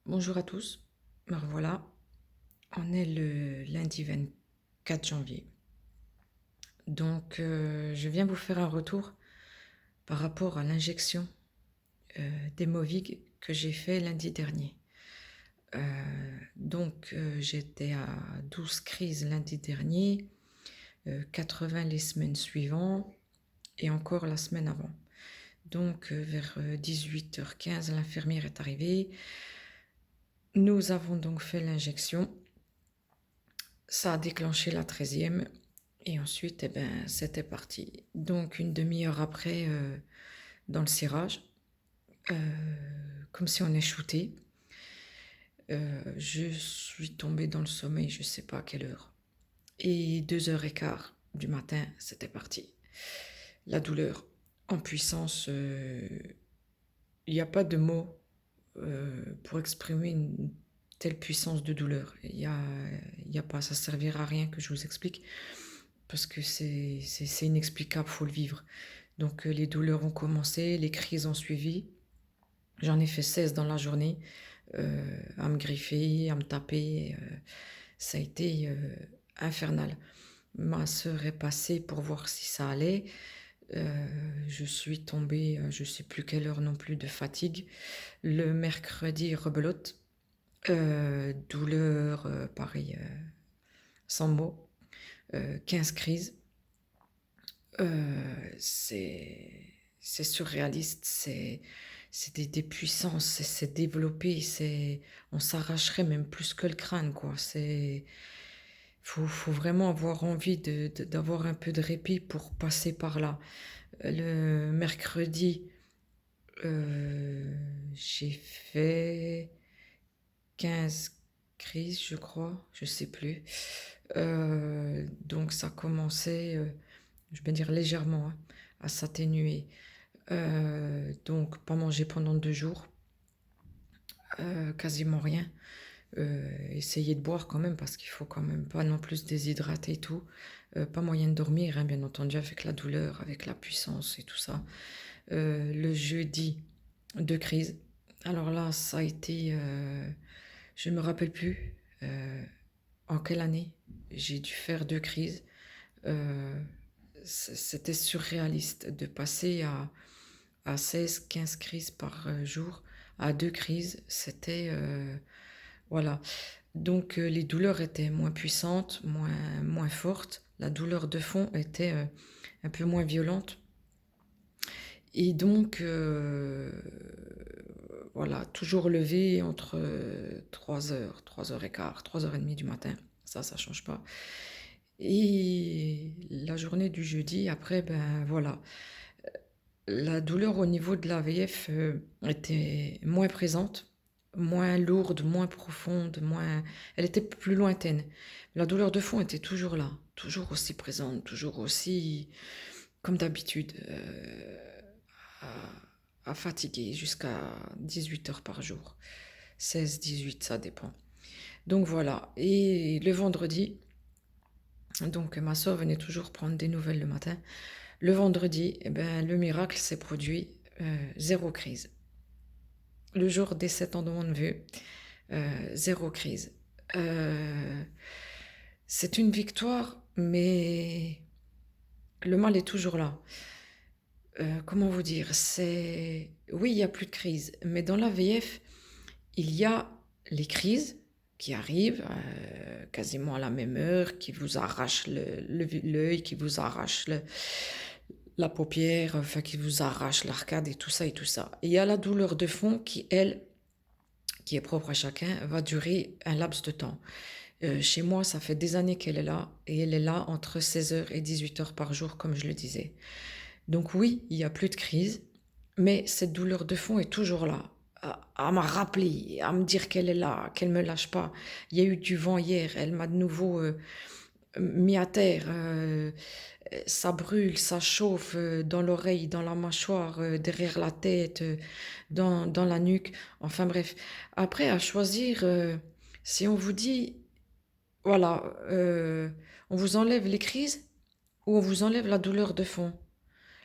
Bonjour à tous. Alors voilà, on est le lundi 24 janvier. Donc, je viens vous faire un retour par rapport à l'injection des Movig que j'ai fait lundi dernier. J'étais à 12 crises lundi dernier, 80 les semaines suivantes et encore la semaine avant. Donc, vers 18h15, l'infirmière est arrivée. Nous avons donc fait l'injection. Ça a déclenché la 13e et ensuite, eh ben, c'était parti. Donc, une demi-heure après, dans le cirage, euh, comme si on est shooté, je suis tombée dans le sommeil, je ne sais pas à quelle heure. Et 2h15 du matin, c'était parti. La douleur en puissance, il n'y a pas de mots pour exprimer une telle puissance de douleur. Il y a pas, ça servira à rien que je vous explique. Parce que c'est inexplicable, faut le vivre. Donc les douleurs ont commencé, les crises ont suivi. J'en ai fait 16 dans la journée, à me griffer, à me taper. Ça a été infernal. Ma sœur est passée pour voir si ça allait. Je suis tombée, je ne sais plus quelle heure non plus, de fatigue. Le mercredi, rebelote. Douleur, pareil, sans mots. 15 crises. C'est surréaliste, c'est des puissances, c'est développé, on s'arracherait même plus que le crâne, quoi. Faut vraiment avoir envie d'avoir un peu de répit pour passer par là. Le mercredi, j'ai fait 15 crises, je crois, je sais plus. Donc ça commençait, je vais dire légèrement, hein, à s'atténuer. Donc pas manger pendant 2 jours, quasiment rien. Essayer de boire quand même parce qu'il faut quand même pas non plus se déshydrater et tout. Pas moyen de dormir, hein, bien entendu, avec la douleur, avec la puissance et tout ça. Le jeudi, 2 crises. Alors là, ça a été, je ne me rappelle plus en quelle année j'ai dû faire 2 crises. Euh, C'était surréaliste de passer à 16-15 crises par jour à 2 crises. C'était... voilà. Donc les douleurs étaient moins puissantes, moins fortes. La douleur de fond était un peu moins violente. Et donc, voilà, toujours levé entre 3h, 3h15, 3h30 du matin. Ça change pas. Et la journée du jeudi, après, ben voilà. La douleur au niveau de l'AVF était moins présente, moins lourde, moins profonde, elle était plus lointaine. La douleur de fond était toujours là, toujours aussi présente, toujours aussi, comme d'habitude, à fatiguer jusqu'à 18 heures par jour. 16, 18, ça dépend. Donc voilà. Et le vendredi, donc ma soeur venait toujours prendre des nouvelles le matin. Le vendredi, eh ben, le miracle s'est produit, 0 crise. Le jour des 7 ans de mon neveu, 0 crise. Euh, c'est une victoire, mais le mal est toujours là. Comment vous dire? Oui, il n'y a plus de crise, mais dans la VF, il y a les crises qui arrivent quasiment à la même heure, qui vous arrachent l'œil, qui vous arrachent la paupière, enfin qui vous arrachent l'arcade et tout ça et tout ça. Et il y a la douleur de fond qui, elle, qui est propre à chacun, va durer un laps de temps. Chez moi, ça fait des années qu'elle est là, et elle est là entre 16 heures et 18 heures par jour, comme je le disais. Donc oui, il n'y a plus de crise, mais cette douleur de fond est toujours là, à me rappeler, à me dire qu'elle est là, qu'elle ne me lâche pas. Il y a eu du vent hier, elle m'a de nouveau mis à terre. Ça brûle, ça chauffe dans l'oreille, dans la mâchoire, derrière la tête, dans la nuque. Enfin bref. Après, à choisir, si on vous dit, voilà, on vous enlève les crises ou on vous enlève la douleur de fond.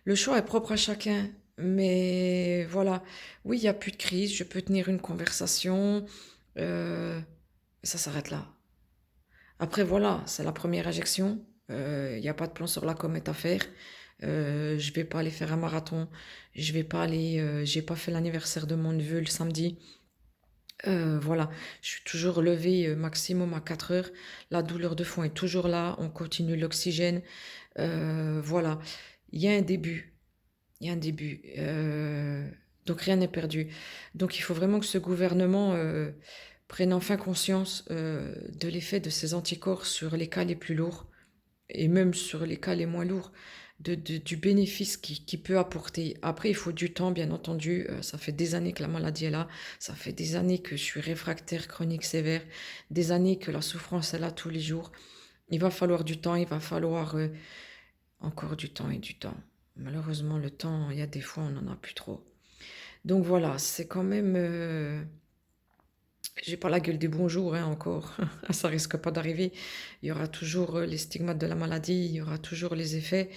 Le choix est propre à chacun. Mais voilà, oui, il y a plus de crise, je peux tenir une conversation, euh, ça s'arrête là. Après, voilà, c'est la première injection. Il n'y a pas de plan sur la comète à faire. Je vais pas aller faire un marathon. Je vais pas aller. J'ai pas fait l'anniversaire de mon neveu le samedi. Voilà, je suis toujours levée maximum à 4 heures. La douleur de fond est toujours là. On continue l'oxygène. Voilà, il y a un début. Il y a un début. Donc rien n'est perdu. Donc il faut vraiment que ce gouvernement prenne enfin conscience de l'effet de ces anticorps sur les cas les plus lourds et même sur les cas les moins lourds, du bénéfice qu'il peut apporter. Après, il faut du temps, bien entendu. Ça fait des années que la maladie est là. Ça fait des années que je suis réfractaire chronique sévère. Des années que la souffrance est là tous les jours. Il va falloir du temps, il va falloir encore du temps et du temps. Malheureusement, le temps, il y a des fois, on n'en a plus trop. Donc voilà, c'est quand même... j'ai pas la gueule des bons jours, hein, encore. Ça risque pas d'arriver. Il y aura toujours les stigmates de la maladie, il y aura toujours les effets.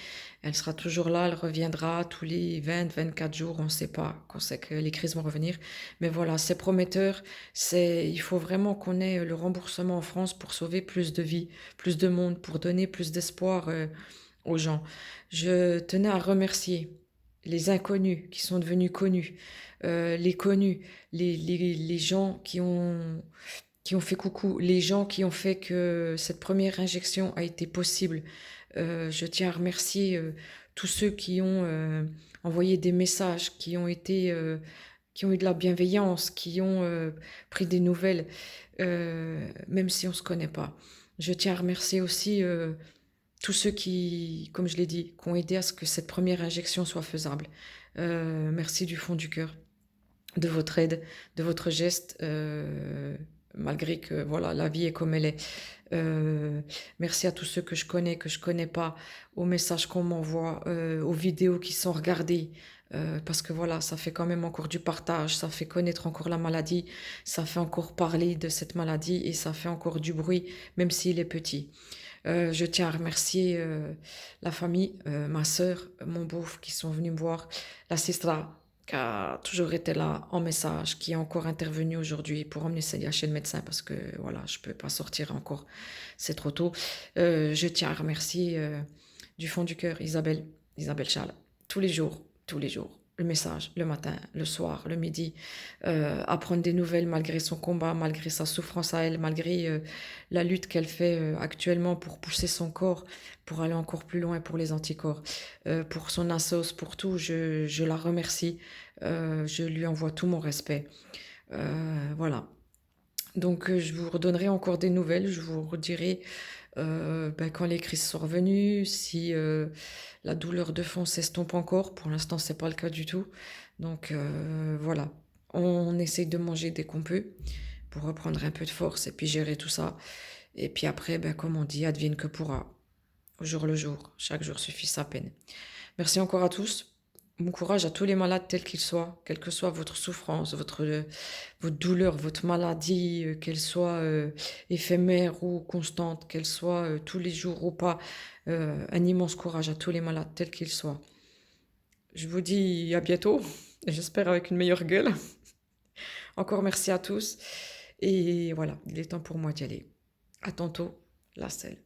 Elle sera toujours là, elle reviendra tous les 20, 24 jours, on ne sait pas quand c'est que les crises vont revenir. Mais voilà, c'est prometteur. Il faut vraiment qu'on ait le remboursement en France pour sauver plus de vies, plus de monde, pour donner plus d'espoir aux gens. Je tenais à remercier les inconnus qui sont devenus connus, les connus, les gens qui ont fait coucou, les gens qui ont fait que cette première injection a été possible. Je tiens à remercier tous ceux qui ont envoyé des messages, qui ont eu de la bienveillance, qui ont pris des nouvelles, même si on ne se connaît pas. Je tiens à remercier aussi tous ceux qui, comme je l'ai dit, qui ont aidé à ce que cette première injection soit faisable. Merci du fond du cœur de votre aide, de votre geste, malgré que voilà, la vie est comme elle est. Merci à tous ceux que je connais pas, aux messages qu'on m'envoie, aux vidéos qui sont regardées. Parce que voilà, ça fait quand même encore du partage, ça fait connaître encore la maladie, ça fait encore parler de cette maladie et ça fait encore du bruit, même s'il est petit. Je tiens à remercier la famille, ma sœur, mon beauf qui sont venus me voir, la sistra qui a toujours été là en message, qui est encore intervenue aujourd'hui pour emmener Célia chez le médecin parce que voilà, je peux pas sortir encore, c'est trop tôt. Je tiens à remercier du fond du cœur Isabelle Charles, tous les jours. Le message, le matin, le soir, le midi, apprendre des nouvelles malgré son combat, malgré sa souffrance à elle, malgré la lutte qu'elle fait actuellement pour pousser son corps, pour aller encore plus loin pour les anticorps, pour son assos, pour tout, je la remercie, je lui envoie tout mon respect. Voilà. Donc je vous redonnerai encore des nouvelles, je vous redirai ben, quand les crises sont revenues, si la douleur de fond s'estompe encore. Pour l'instant, c'est pas le cas du tout. Donc voilà, on essaye de manger dès qu'on peut pour reprendre un peu de force et puis gérer tout ça. Et puis après, ben, comme on dit, advienne que pourra, au jour le jour. Chaque jour suffit sa peine. Merci encore à tous. Bon courage à tous les malades tels qu'ils soient, quelle que soit votre souffrance, votre douleur, votre maladie, qu'elle soit éphémère ou constante, qu'elle soit tous les jours ou pas. Un immense courage à tous les malades tels qu'ils soient. Je vous dis à bientôt, j'espère avec une meilleure gueule. Encore merci à tous. Et voilà, il est temps pour moi d'y aller. À tantôt, la selle.